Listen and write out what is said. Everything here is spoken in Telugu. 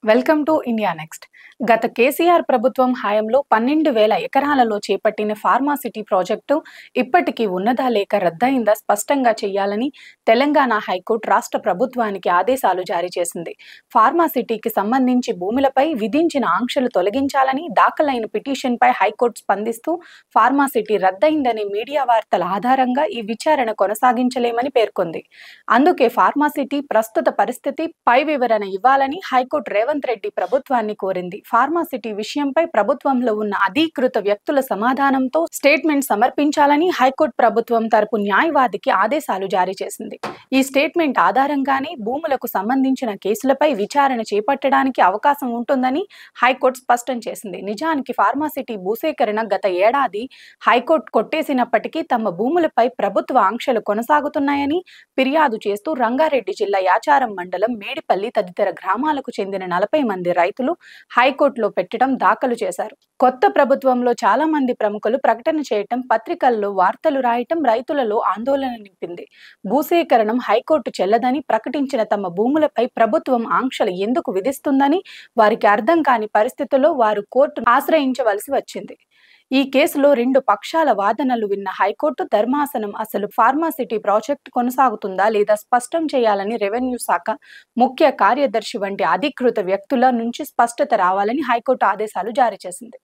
Welcome to India next. గత కేసీఆర్ ప్రభుత్వం హయాంలో 12,000 ఎకరాలలో చేపట్టిన ఫార్మాసిటీ ప్రాజెక్టు ఇప్పటికీ ఉన్నదా లేక రద్దయిందా స్పష్టంగా చేయాలని తెలంగాణ హైకోర్టు రాష్ట్ర ప్రభుత్వానికి ఆదేశాలు జారీ చేసింది. ఫార్మాసిటీకి సంబంధించి భూములపై విధించిన ఆంక్షలు తొలగించాలని దాఖలైన పిటిషన్పై హైకోర్టు స్పందిస్తూ ఫార్మాసిటీ రద్దయిందనే మీడియా వార్తల ఆధారంగా ఈ విచారణ కొనసాగించలేమని పేర్కొంది. అందుకే ఫార్మాసిటీ ప్రస్తుత పరిస్థితి పై వివరణ ఇవ్వాలని హైకోర్టు రేవంత్ రెడ్డి ప్రభుత్వాన్ని కోరింది. ఫార్మాసిటీ విషయంపై ప్రభుత్వంలో ఉన్న అధీకృత వ్యక్తుల సమాధానంతో స్టేట్మెంట్ సమర్పించాలని హైకోర్టు ప్రభుత్వం తరపు న్యాయవాదికి ఆదేశాలు జారీ చేసింది. ఈ స్టేట్మెంట్ ఆధారంగానే భూములకు సంబంధించిన కేసులపై విచారణ చేపట్టడానికి అవకాశం ఉంటుందని హైకోర్టు స్పష్టం చేసింది. నిజానికి ఫార్మాసిటీ భూసేకరణ గత ఏడాది హైకోర్టు కొట్టేసినప్పటికీ తమ భూములపై ప్రభుత్వ ఆంక్షలు కొనసాగుతున్నాయని ఫిర్యాదు చేస్తూ రంగారెడ్డి జిల్లా యాచారం మండలం మేడిపల్లి తదితర గ్రామాలకు చెందిన 40 మంది రైతులు హైకోర్టులో పెట్టడం దాఖలు చేశారు. కొత్త ప్రభుత్వంలో చాలా మంది ప్రముఖులు ప్రకటన చేయటం, పత్రికల్లో వార్తలు రాయటం రైతులలో ఆందోళన నింపింది. భూసేకరణం హైకోర్టు చెల్లదని ప్రకటించిన తమ భూములపై ప్రభుత్వం ఆంక్షలు ఎందుకు విధిస్తుందని వారికి అర్థం కాని పరిస్థితుల్లో వారు కోర్టును ఆశ్రయించవలసి వచ్చింది. ఈ కేసులో 2 పక్షాల వాదనలు విన్న హైకోర్టు ధర్మాసనం అసలు ఫార్మాసిటీ ప్రాజెక్టు కొనసాగుతుందా లేదా స్పష్టం చేయాలని రెవెన్యూ శాఖ ముఖ్య కార్యదర్శి వంటి అధీకృత వ్యక్తుల నుంచి స్పష్టత రావాలని హైకోర్టు ఆదేశాలు జారీ చేసింది.